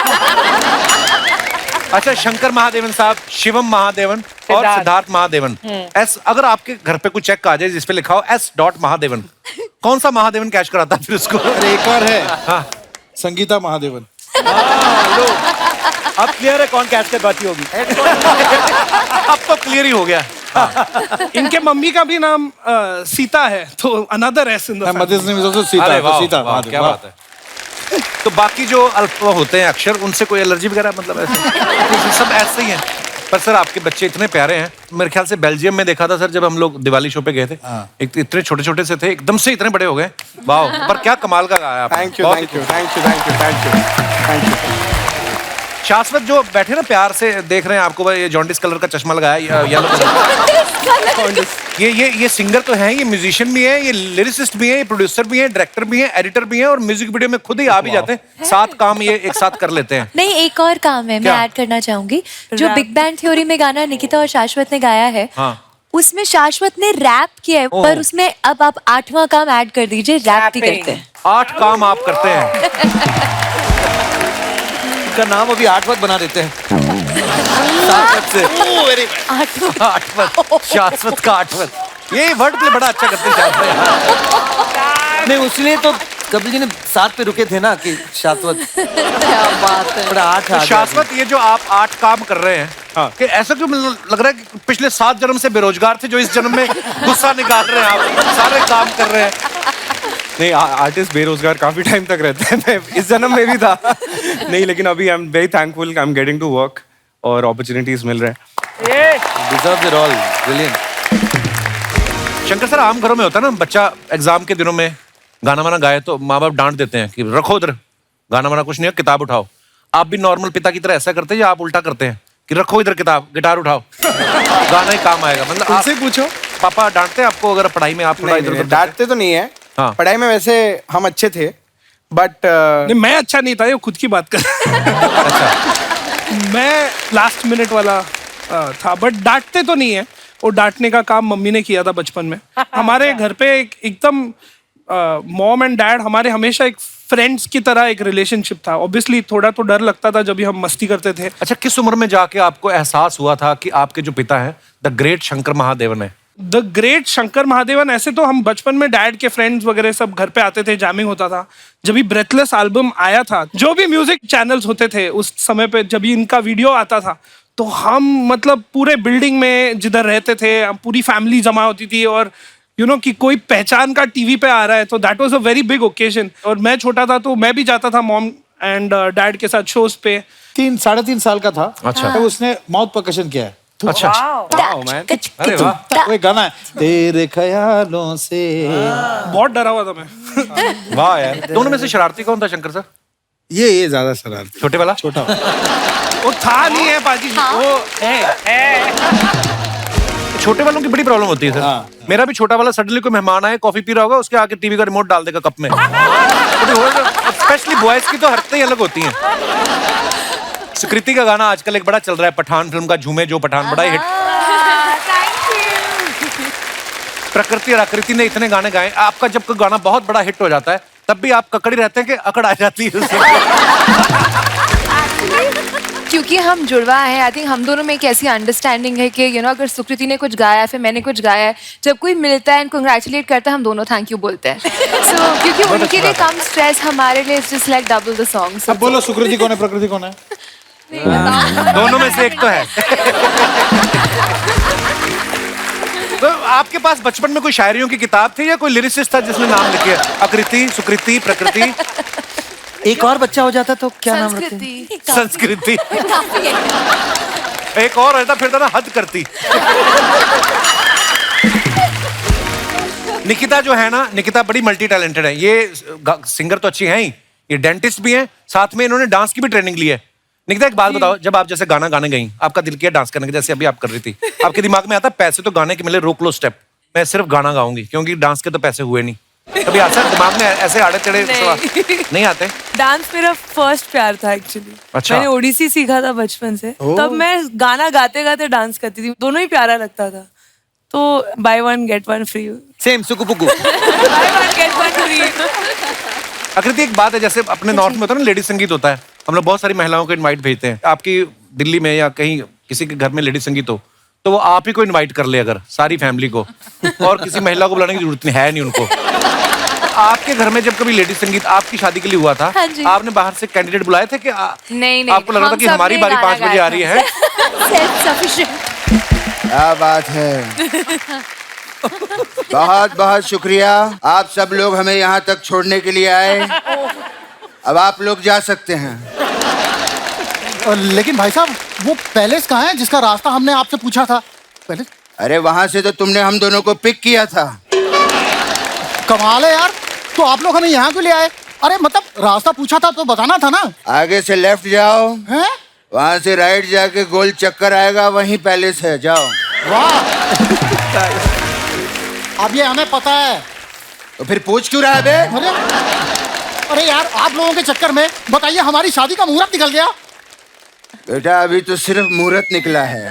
A: अच्छा, शंकर महादेवन साहब, शिवम महादेवन और सिद्धार्थ महादेवन। एस, अगर आपके घर पे कोई चेक आ जाए जिसपे लिखा हो S. महादेवन, कौन सा महादेवन कैश कराता है फिर उसको?
E: एक और है,
A: हाँ,
E: संगीता महादेवन।
H: लो, अब क्लियर है कौन कैच कर बाती होगी।
A: अब तो क्लियर ही हो गया।
B: इनके मम्मी का भी नाम सीता है, तो another S in the
E: mother's name is also Sita.
A: अरे वाह,
E: सीता
A: वाह,
E: महादेव,
A: क्या
E: वाह।
A: बात है। तो बाकी जो अल्प होते हैं अक्षर, उनसे कोई एलर्जी वगैरह मतलब ऐसे सब ऐसे ही हैं। पर सर आपके बच्चे इतने प्यारे हैं। मेरे ख्याल से बेल्जियम में देखा था सर, जब हम लोग दिवाली शो पे गए थे, इतने छोटे छोटे से थे, एकदम से इतने बड़े हो गए। वाह, पर क्या कमाल का गाया आपने।
C: Thank you thank you thank you thank you thank you thank you.
A: शाश्वत जो बैठे ना प्यार से देख रहे हैं आपको, ये जॉन्डिस कलर का चश्मा लगाया, येलो कलर। ये सिंगर तो हैं, ये म्यूजिशियन भी हैं, ये लिरिसिस्ट भी हैं, ये प्रोड्यूसर भी हैं, डायरेक्टर भी हैं, एडिटर भी हैं, और म्यूजिक वीडियो में खुद ही आ भी जाते हैं। 7 काम ये एक साथ कर लेते हैं।
D: नहीं, एक और काम है, मैं ऐड करना चाहूंगी। जो बिग बैंग थ्योरी में गाना निकिता और शाश्वत ने गाया है, उसमें शाश्वत ने रैप किया है, पर उसमें अब आप 8वां काम ऐड कर दीजिए, रैप भी करते हैं।
A: 8 काम आप करते हैं।
H: का नाम अभी 8 वक्त बना देते हैं। 7 वक्त से
A: 8 वक्त, शाश्वत का 8 वक्त। ये वर्ड प्ले बड़ा अच्छा करते हैं।
H: नहीं, उसलिए तो कपिल जी ने 7 पे रुके थे ना कि शाश्वत।
G: क्या बात है।
H: बड़ा 8
A: तो शाश्वत, ये जो आप 8 काम कर रहे हैं, कि ऐसा क्यों लग रहा है कि पिछले 7 जन्म से बेरोजगार थे, जो इस जन्म में गुस्सा निकाल रहे हैं, आप सारे काम कर रहे हैं।
M: नहीं, आर्टिस्ट बेरोजगार काफी टाइम तक रहते हैं। मैं इस जन्म में भी था। नहीं, लेकिन अभी I am very thankful, I am getting to work और अपॉर्चुनिटीज मिल रहे हैं।
H: Deserve it all, brilliant.
A: Shankar sir, आम घरों में होता है ना, बच्चा एग्जाम के दिनों में गाना वाना गाए तो माँ बाप डांट देते हैं कि रखो उधर, गाना वाना कुछ नहीं है, किताब उठाओ। आप भी नॉर्मल पिता की तरह ऐसा करते हैं या आप उल्टा करते हैं कि रखो इधर किताब, गिटार उठाओ, गाना ही काम आएगा? मतलब
C: उनसे पूछो,
A: पापा डांटते हैं आपको अगर पढ़ाई में आप थोड़ा इधर उधर?
C: डांटते तो नहीं है।
A: हाँ।
C: पढ़ाई में वैसे हम अच्छे थे, बट
B: नहीं, मैं अच्छा नहीं था, ये खुद की बात कर। मैं लास्ट मिनट वाला था, बट डांटते तो नहीं है। वो डांटने का काम मम्मी ने किया था बचपन में। हमारे घर पे एकदम मॉम एंड डैड हमारे हमेशा एक फ्रेंड्स की तरह एक रिलेशनशिप था। ऑब्वियसली थोड़ा तो डर लगता था जब भी हम मस्ती करते थे।
A: अच्छा, किस उम्र में जाके आपको एहसास हुआ था कि आपके जो पिता है द ग्रेट शंकर महादेवन है?
B: द ग्रेट शंकर महादेवन, ऐसे तो हम बचपन में डैड के फ्रेंड्स वगैरह सब घर पे आते थे, जैमिंग होता था। जब भी ब्रेथलेस एल्बम आया था, जो भी म्यूजिक चैनल्स होते थे उस समय पे, जब भी इनका वीडियो आता था, तो हम मतलब पूरे बिल्डिंग में जिधर रहते थे, हम पूरी फैमिली जमा होती थी, और कि कोई पहचान का टीवी पे आ रहा है, तो that was a very big occasion. और मैं छोटा था तो मैं भी जाता था मॉम एंड डैड के साथ शोज पे।
E: 3-3.5 साल का था।
A: अच्छा।
E: तो उसने माउथ परकशन किया है।
A: अच्छा,
E: अरे वाह, वो गाना है तेरे ख्यालों से।
B: बहुत डरा हुआ था मैं।
A: वाह यार। दोनों में से शरारती कौन था शंकर सर?
E: ये ज्यादा शरारती।
A: छोटे वाला?
E: छोटा।
B: वो था नहीं है पाजी, वो है।
A: छोटे वालों की बड़ी प्रॉब्लम होती है सर। मेरा भी छोटा वाला सडनली कोई मेहमान आए, कॉफी पी रहा होगा, उसके आके टीवी का रिमोट डाल देगा कप में। स्पेशली बॉयज की तो हरकतें ही अलग होती हैं। सुकृति का गाना आजकल एक बड़ा चल रहा है, पठान फिल्म का, झूमे जो पठान, बड़ा हिट। प्रकृति और आकृति ने इतने गाने गाए। आपका जब कोई गाना बहुत बड़ा हिट हो जाता है, तब भी आप ककड़ी रहते हैं कि अकड़ आ जाती है उससे?
F: क्योंकि हम जुड़वा हैं, आई थिंक हम दोनों में एक ऐसी अंडरस्टैंडिंग है कि अगर सुकृति ने कुछ गाया है, फिर मैंने कुछ गाया है, जब कोई मिलता है एंड कंग्रेचुलेट करता है, हम दोनों थैंक यू बोलते हैं। सो क्योंकि उनके लिए कम स्ट्रेस, हमारे लिए it's just like double the song.
E: अब बोलो सुकृति कौन है, प्रकृति कौन है?
A: दोनों में से एक तो है। तो आपके पास बचपन में कोई शायरियों की किताब थी या कोई लिरिसिस्ट था जिसने नाम लिखे? आकृति, सुकृति, प्रकृति।
J: एक और बच्चा हो जाता तो क्या नाम रखते?
A: संस्कृति। एक और रहता फिर था ना, हद करती। निकिता जो है ना, निकिता बड़ी मल्टी टैलेंटेड है। ये सिंगर तो अच्छी है ही, ये डेंटिस्ट भी हैं, साथ में इन्होंने डांस की भी ट्रेनिंग ली है। निकिता एक बात बताओ, जब आप जैसे गाना गाने गई, आपका दिल किया डांस करने का, जैसे अभी आप कर रही थी, आपके दिमाग में आता पैसे तो गाने के मिले, रोक लो स्टेप, मैं सिर्फ गाना गाऊंगी क्योंकि डांस के तो पैसे हुए नहीं? कभी आता है दिमाग में ऐसे आड़े टेढ़े नहीं आते?
N: डांस मेरा फर्स्ट प्यार था एक्चुअली।
A: अच्छा।
N: मैंने ओडिसी सीखा था बचपन से, तब मैं गाना गाते गाते डांस करती थी, दोनों ही प्यारा लगता था। तो buy one get one free.
H: Same सुकुपुकु।
N: Buy one get one free.
A: Akriti एक बात है, जैसे अपने नॉर्थ में होता है ना, लेडीज संगीत होता है, हम लोग बहुत सारी महिलाओं को इनवाइट भेजते हैं। आपकी दिल्ली में या कहीं किसी के घर में लेडीज संगीत हो तो वो आप ही को इनवाइट कर ले, अगर सारी फैमिली को, और किसी महिला को बुलाने की जरूरत नहीं है, नहीं उनको। आपके घर में जब कभी लेडीज संगीत आपकी शादी के लिए हुआ था,
F: हाँ जी।
A: आपने बाहर से कैंडिडेट बुलाए थे कि
F: नहीं
A: आपको लग रहा था कि हमारी बारी 5 बजे आ रही है?
F: Self sufficient.
C: क्या बात है। बहुत बहुत शुक्रिया, आप सब लोग हमें यहाँ तक छोड़ने के लिए आए। अब आप लोग जा सकते हैं।
J: लेकिन भाई साहब, वो पैलेस कहाँ है जिसका रास्ता हमने आपसे पूछा था? पैलेस?
C: अरे वहां से तो तुमने हम दोनों को पिक किया था।
J: कमाल है यार, तो आप लोग हमें यहाँ क्यों ले आए? अरे मतलब रास्ता पूछा था तो बताना था ना।
C: आगे से लेफ्ट जाओ,
J: हैं?
C: वहां से राइट जाके गोल चक्कर आएगा, वहीं पैलेस है, जाओ।
J: वाह, अब ये हमें पता है।
C: तो फिर पूछ क्यों रहा है बे?
J: अरे यार, आप लोगों के चक्कर में बताइए हमारी शादी का मुहूर्त निकल गया।
C: बेटा अभी तो सिर्फ मुहूर्त निकला है,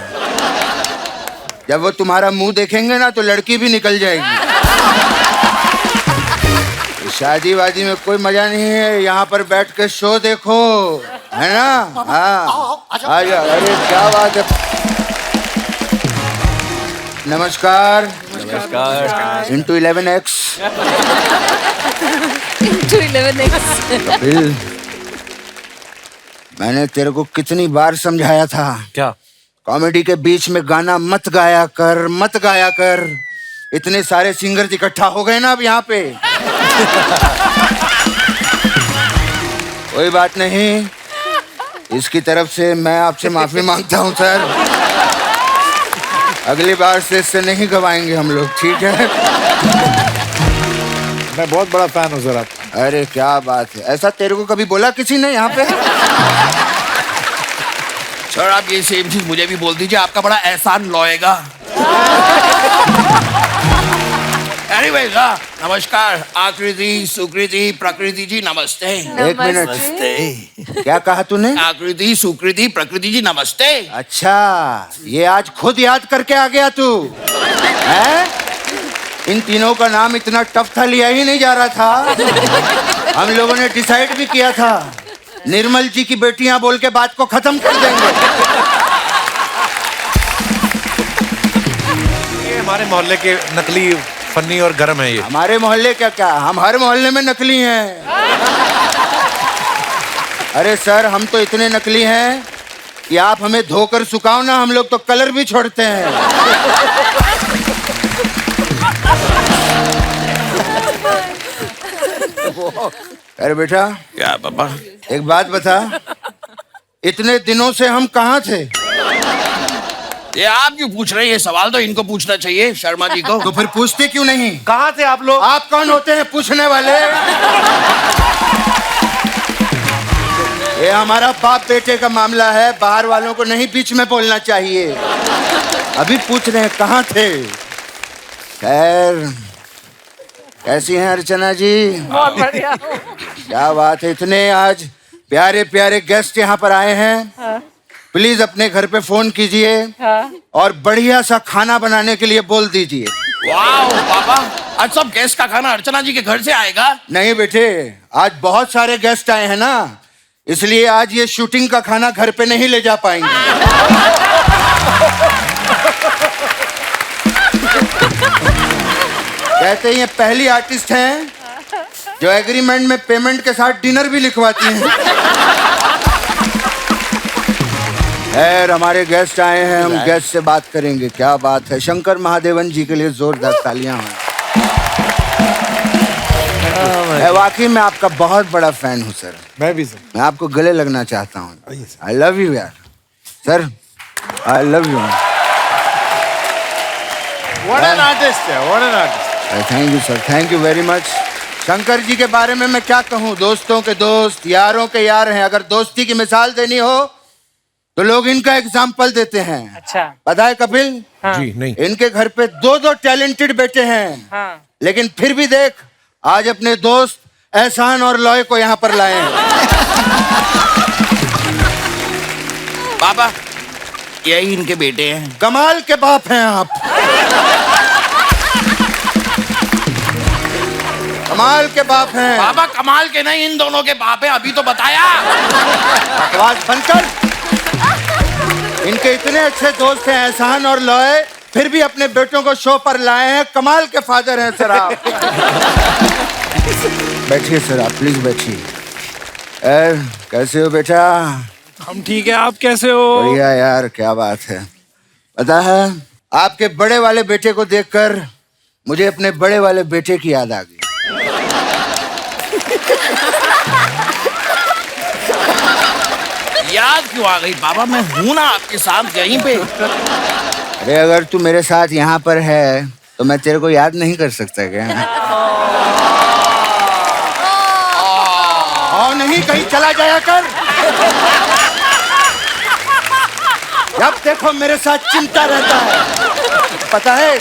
C: जब वो तुम्हारा मुंह देखेंगे ना तो लड़की भी निकल जाएगी। शादी वादी में कोई मजा नहीं है, यहाँ पर बैठ के शो देखो, है ना? हाँ, आ जाओ। अरे क्या बात है। नमस्कार।
H: नमस्कार।
C: Into 11x।
F: Into 11x।
C: Kapil, मैंने तेरे को कितनी बार समझाया था,
H: क्या?
C: कॉमेडी के बीच में गाना मत गाया कर, मत गाया कर। इतने सारे सिंगर्स इकट्ठा हो गए ना अब यहाँ पे। कोई बात नहीं, इसकी तरफ से मैं आपसे माफी मांगता हूँ सर। अगली बार से इससे नहीं गवाएंगे हम लोग, ठीक है?
E: मैं बहुत बड़ा फैन हूँ सर आपका।
C: अरे क्या बात है, ऐसा तेरे को कभी बोला किसी ने यहाँ पे?
O: सर आप ये सेम चीज मुझे भी बोल दीजिए, आपका बड़ा एहसान लौएगा। Anyways, नमस्कार आकृति, सुकृति, प्रकृति जी नमस्ते।
C: एक मिनट,
O: नमस्ते।
C: क्या कहा तूने?
O: आकृति, सुकृति, प्रकृति जी नमस्ते।
C: अच्छा, ये आज खुद याद करके आ गया तू, हैं? इन तीनों का नाम इतना टफ था, लिया ही नहीं जा रहा था। हम लोगों ने डिसाइड भी किया था, निर्मल जी की बेटियां बोल के बात को खत्म कर देंगे।
A: ये हमारे मोहल्ले के नकली फन्नी और गरम है ये।
C: हमारे मोहल्ले क्या, हम हर मोहल्ले में नकली हैं। अरे सर, हम तो इतने नकली हैं कि आप हमें धोकर सुखाओ ना, हम लोग तो कलर भी छोड़ते हैं। अरे बेटा,
O: क्या पापा?
C: एक बात बता, इतने दिनों से हम कहाँ थे?
O: ये आप क्यों पूछ रहे हैं? ये सवाल तो इनको पूछना चाहिए, शर्मा जी को।
C: तो फिर पूछते क्यों नहीं?
A: कहाँ थे आप लोग?
C: आप कौन होते हैं पूछने वाले? ये हमारा बाप बेटे का मामला है, बाहर वालों को नहीं बीच में बोलना चाहिए। अभी पूछ रहे हैं कहाँ थे। खैर, कैसी हैं अर्चना जी?
N: बहुत बढ़िया।
C: क्या बात है, इतने आज प्यारे प्यारे गेस्ट यहाँ पर आए हैं। प्लीज अपने घर पे फोन कीजिए और बढ़िया सा खाना बनाने के लिए बोल दीजिए।
O: वाह पापा, आज सब गेस्ट का खाना अर्चना जी के घर से आएगा?
C: नहीं बेटे, आज बहुत सारे गेस्ट आए हैं ना, इसलिए आज ये शूटिंग का खाना घर पे नहीं ले जा पाएंगे। कहते हैं ये पहली आर्टिस्ट हैं जो एग्रीमेंट में पेमेंट के साथ डिनर भी लिखवाती हैं। खैर हमारे गेस्ट आए हैं, हम गेस्ट से बात करेंगे। क्या बात है, शंकर महादेवन जी के लिए जोरदार तालियां हैं। वाकई मैं आपका बहुत बड़ा फैन हूँ सर।
E: मैं भी सर।
C: मैं आपको गले लगना चाहता हूँ। आई लव यू यार sir, I love you.
E: What an artist है, what an artist।
C: Thank you sir, thank you very much. Shankar ji के बारे में मैं क्या कहूँ, दोस्तों के दोस्त, यारों के यार हैं। अगर दोस्ती की मिसाल देनी हो तो लोग इनका एग्जाम्पल देते हैं।
B: अच्छा।
C: पता है कपिल?
M: जी नहीं।
C: इनके घर पे दो टैलेंटेड बेटे हैं। लेकिन फिर भी देख, आज अपने दोस्त एहसान और लॉय को यहाँ पर लाए हैं।
O: पापा यही इनके बेटे हैं।
C: कमाल के बाप हैं आप, कमाल के बाप हैं।
O: पापा कमाल के नहीं, इन दोनों के बाप है, अभी तो बताया।
C: बकवास बनकर। इनके इतने अच्छे दोस्त हैं एहसान और लॉय, फिर भी अपने बेटों को शो पर लाए हैं। कमाल के फादर हैं सर आप। बैठिए सर, आप प्लीज बैठिए। कैसे हो बेटा?
B: हम ठीक है, आप कैसे हो?
C: बढ़िया यार, क्या बात है। पता है, आपके बड़े वाले बेटे को देखकर मुझे अपने बड़े वाले बेटे की याद आ गई।
O: याद क्यों आ गई पापा? मैं हूं ना आपके साथ यहीं पे।
C: अरे अगर तू मेरे साथ यहाँ पर है तो मैं तेरे को याद नहीं कर सकता क्या? और नहीं कहीं चला जाया कर। जब देखो मेरे साथ चिंता रहता है। पता है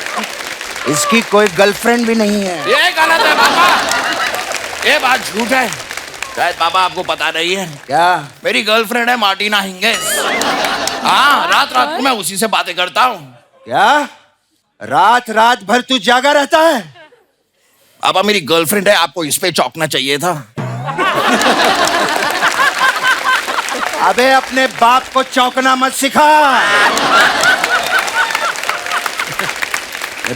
C: इसकी कोई गर्लफ्रेंड भी नहीं है।
O: ये गलत है पापा, ये बात झूठ है। शायद पापा आपको पता नहीं है।
C: क्या?
O: मेरी गर्लफ्रेंड है मार्टिना हिंगिस। हाँ, रात रात को मैं उसी से बातें करता हूँ।
C: क्या? रात रात भर तू जागा रहता है?
O: पापा मेरी गर्लफ्रेंड है, आपको इस पे चौंकना चाहिए था।
C: अबे अपने बाप को चौंकना मत सिखा।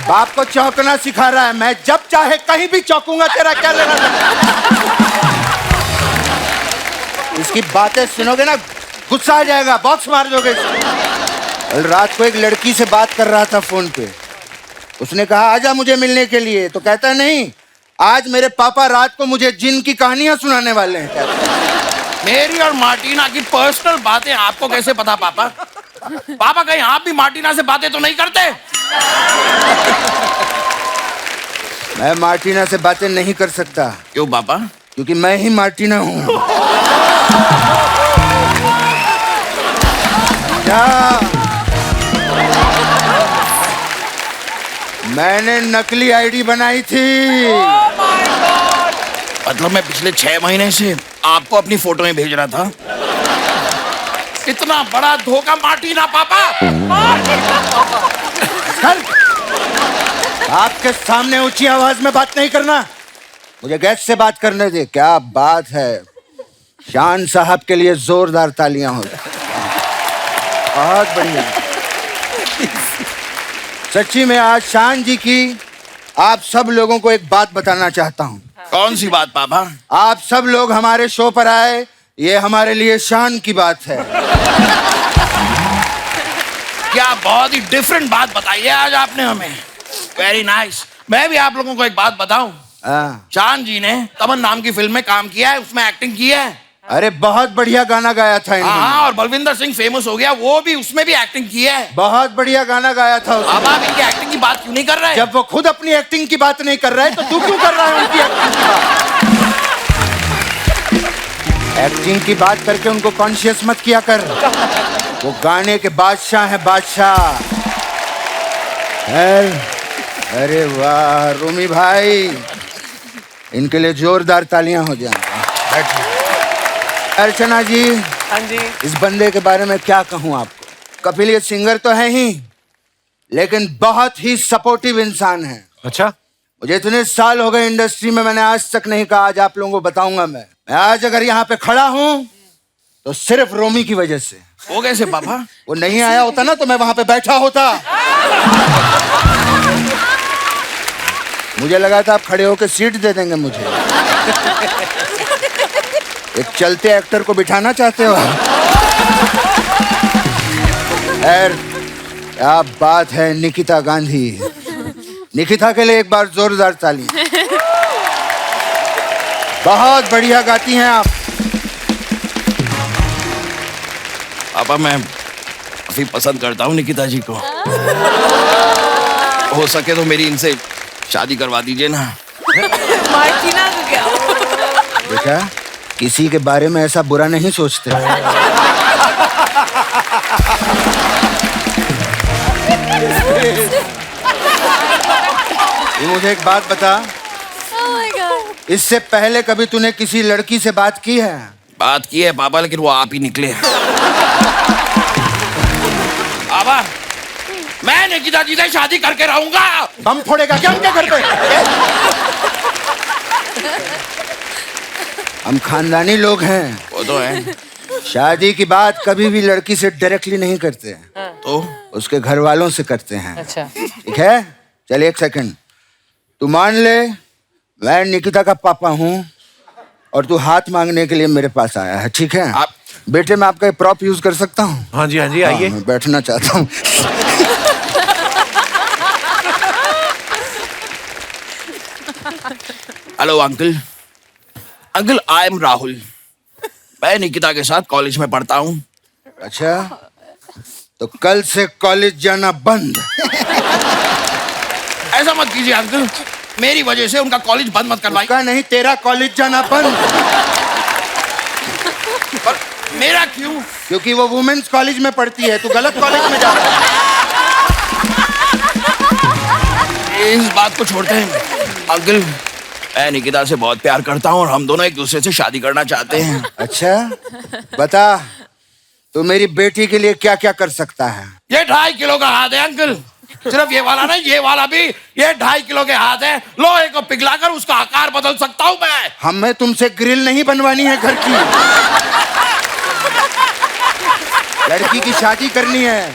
C: बाप को चौंकना सिखा रहा है। मैं जब चाहे कहीं भी चौंकूंगा, तेरा क्या लेना देना? इसकी बातें सुनोगे ना गुस्सा आ जाएगा, बॉक्स मार दोगे। कल रात को एक लड़की से बात कर रहा था फोन पे। उसने कहा आजा मुझे मिलने के लिए, तो कहता नहीं आज मेरे पापा रात को मुझे जिन की कहानियां सुनाने वाले हैं।
O: मेरी और मार्टिना की पर्सनल बातें आपको कैसे पता पापा? पापा कहीं आप भी मार्टिना से बातें तो नहीं करते?
C: मैं मार्टिना से बातें नहीं कर सकता।
O: क्यों पापा?
C: क्योंकि मैं ही मार्टिना हूं। क्या? मैंने नकली आईडी बनाई थी।
O: मतलब मैं पिछले 6 महीने से आपको अपनी फोटो में भेज रहा था। इतना बड़ा धोखा मार्टिना पापा।
C: चल, आपके सामने ऊंची आवाज में बात नहीं करना। मुझे गेस्ट से बात करने दे। क्या बात है, शान साहब के लिए जोरदार तालियां हो। बहुत बढ़िया। सच्ची में आज शान जी की आप सब लोगों को एक बात बताना चाहता हूँ।
O: कौन सी बात पापा?
C: आप सब लोग हमारे शो पर आए, ये हमारे लिए शान की बात है।
O: क्या बहुत ही डिफरेंट बात बताई है आज आपने हमें। Very nice. मैं भी आप लोगों को एक बात बताऊं। शान जी ने तमन नाम की फिल्म में काम किया है, उसमें एक्टिंग की है।
C: अरे बहुत बढ़िया गाना गाया था इन्होंने।
O: हाँ, और बलविंदर सिंह फेमस हो गया, वो भी उसमें भी एक्टिंग की है।
C: बहुत बढ़िया गाना गाया था उसने।
O: अब आप इनकी एक्टिंग की बात क्यों नहीं कर रहे?
C: जब वो खुद अपनी एक्टिंग की बात नहीं कर रहा है तो तू क्यों कर रहा है उनकी एक्टिंग की बात? एक्टिंग की बात करके उनको कॉन्शियस मत किया कर। वो गाने के बादशाह हैं, बादशाह। अरे वाह रूमी भाई, इनके लिए जोरदार तालियां हो जाएं। अर्चना जी।
B: हाँ जी।
C: इस बंदे के बारे में क्या कहूं आपको? कपिल ये सिंगर तो है ही, लेकिन बहुत ही सपोर्टिव इंसान है।
A: अच्छा?
C: मुझे इतने साल हो गए इंडस्ट्री में, मैंने आज तक नहीं कहा। आज आप लोगों को बताऊंगा। मैं आज अगर यहाँ पे खड़ा हूं तो सिर्फ रोमी की वजह से।
O: वो कैसे पापा?
C: वो नहीं आया होता ना तो मैं वहां पे बैठा होता। मुझे लगा था आप खड़े होकर सीट दे देंगे मुझे। एक चलते एक्टर को बिठाना चाहते हो? खैर, क्या बात है निकिता गांधी। निकिता के लिए एक बार जोरदार ताली। बहुत बढ़िया गाती हैं आप।
O: पापा मैं काफी पसंद करता हूँ निकिता जी को। हो सके तो मेरी इनसे शादी करवा दीजिए ना।
N: मार्टिना को क्या?
C: बेटा, किसी के बारे में ऐसा बुरा नहीं सोचते। तू मुझे एक बात बता, इससे पहले कभी तूने किसी लड़की से बात की है?
O: बात की है पापा, लेकिन वो आप ही निकले। पापा, मैं निकिता जी से शादी करके रहूंगा।
C: बम फोड़ेगा क्या उनके घर पे? हम खानदानी लोग हैं।
O: वो तो है।
C: शादी की बात कभी भी लड़की से डायरेक्टली नहीं करते,
O: तो
C: उसके घर वालों से करते हैं।
N: अच्छा।
C: ठीक है, चल एक सेकंड। तू मान ले मैं निकिता का पापा हूँ और तू हाथ मांगने के लिए मेरे पास आया है, ठीक है? बेटे, मैं आपका प्रॉप यूज कर सकता हूँ?
A: हाँ जी, हाँ जी, आइए।
C: मैं बैठना चाहता हूँ।
O: Hello uncle. Uncle, I am Rahul. मैं निकिता के साथ कॉलेज में पढ़ता हूँ।
C: अच्छा, तो कल से कॉलेज जाना बंद।
O: ऐसा मत कीजिए अंकल, मेरी वजह से उनका कॉलेज बंद मत करवाइए।
C: उसका नहीं, तेरा कॉलेज जाना बंद।
O: पर मेरा क्यों?
C: क्योंकि वो वुमेन्स कॉलेज में पढ़ती है, तू गलत कॉलेज में जा रहा है।
O: इस बात को छोड़ते हैं अंकल। मैं निकिता से बहुत प्यार करता हूँ और हम दोनों एक दूसरे से शादी करना चाहते हैं।
C: अच्छा, बता तू मेरी बेटी के लिए क्या क्या कर सकता है?
O: ये 2.5 किलो का हाथ है अंकल। सिर्फ ये वाला नहीं, ये वाला भी। ये 2.5 किलो के हाथ है। लोहे को पिघलाकर उसका आकार बदल सकता हूँ मैं।
C: हमें तुमसे ग्रिल नहीं बनवानी है घर की। लड़की की शादी करनी है।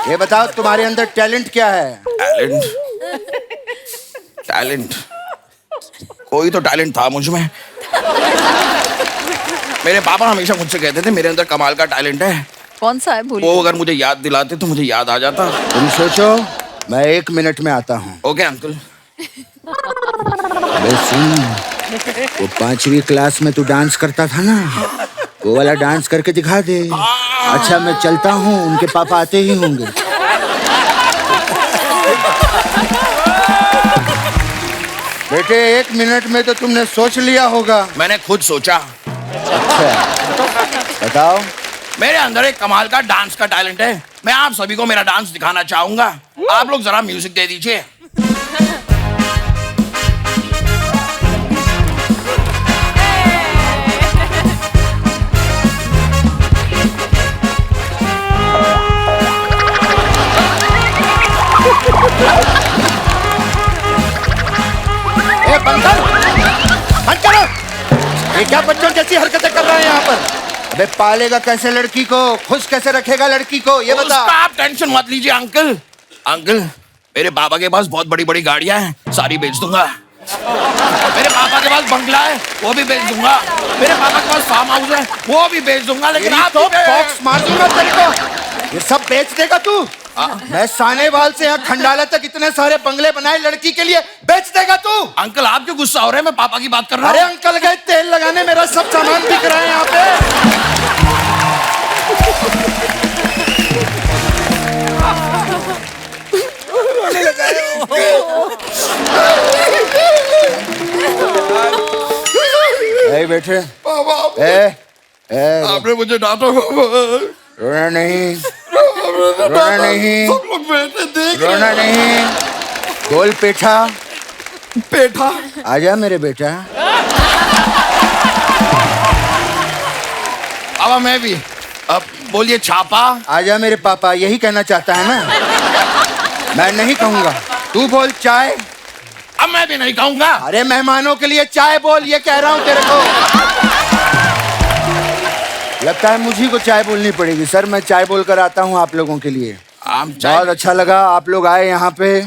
C: ये बताओ तुम्हारे अंदर टैलेंट क्या है?
O: टैलेंट? टैलेंट? कोई तो टैलेंट था मुझ में। मेरे पापा हमेशा मुझसे कहते थे मेरे अंदर कमाल का टैलेंट है।
N: कौन सा है?
O: वो अगर मुझे याद दिलाते तो मुझे याद आ जाता।
C: तुम सोचो, मैं 1 मिनट में आता हूँ।
O: Okay uncle.
C: अबे सुन, वो 5वीं क्लास में तू डांस करता था ना, वो वाला डांस करके दिखा दे। अच्छा, मैं चलता हूँ, उनके पापा आते ही होंगे। बेटे, 1 मिनट में तो तुमने सोच लिया होगा।
O: मैंने खुद सोचा।
C: अच्छा, बताओ।
O: मेरे अंदर एक कमाल का डांस का टैलेंट है। मैं आप सभी को मेरा डांस दिखाना चाहूंगा। आप लोग जरा म्यूजिक दे दीजिए।
C: ए, बंद करो। ये क्या बच्चों जैसी हरकतें कर रहे हैं यहाँ पर? अबे पालेगा कैसे लड़की को? खुश कैसे रखेगा लड़की को? ये बता।
O: उसका आप टेंशन मत लीजिए अंकल। अंकल, मेरे पापा के पास बहुत बड़ी बड़ी गाड़ियां हैं, सारी बेच दूंगा। मेरे पापा के पास बंगला है, वो भी बेच दूंगा। मेरे पापा के पास फार्म हाउस है, वो भी बेच दूंगा। लेकिन आप
C: तो बॉक्स मार दूंगा तेरे को। ये सब बेच देगा तू? मैं सानेवाल से यहाँ खंडाला तक इतने सारे बंगले बनाए लड़की के लिए, बेच देगा तू?
O: अंकल, आप क्यों गुस्सा हो रहे हैं? मैं पापा की बात कर रहा हूँ।
C: अरे अंकल गए तेल लगाने, मेरा सब सामान बिक रहा है यहाँ पे। बैठे।
O: आपने मुझे डांटा।
C: रोना नहीं, रोना नहीं,
O: सब लोग बैठे देख रहे हैं।
C: रोना नहीं। बोल पेठा।
O: पेठा?
C: आजा मेरे बेटा।
O: अब मैं भी। अब बोलिए छापा।
C: आजा मेरे पापा, यही कहना चाहता है ना? मैं नहीं कहूंगा। तू बोल चाय।
O: अब मैं भी नहीं कहूंगा।
C: अरे मेहमानों के लिए चाय बोल, ये कह रहा हूं तेरे को। लगता है मुझी को चाय बोलनी पड़ेगी। सर, मैं चाय बोलकर आता हूं आप लोगों के लिए। बहुत अच्छा लगा आप लोग आए यहाँ पे।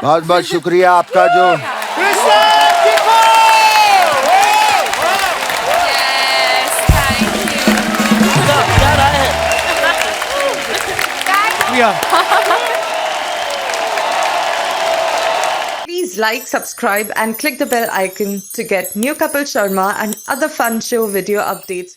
C: बहुत बहुत शुक्रिया आपका। जो
A: शुक्रिया।
P: Please like, subscribe and click the bell icon to get new Kapil Sharma and other fun show video updates.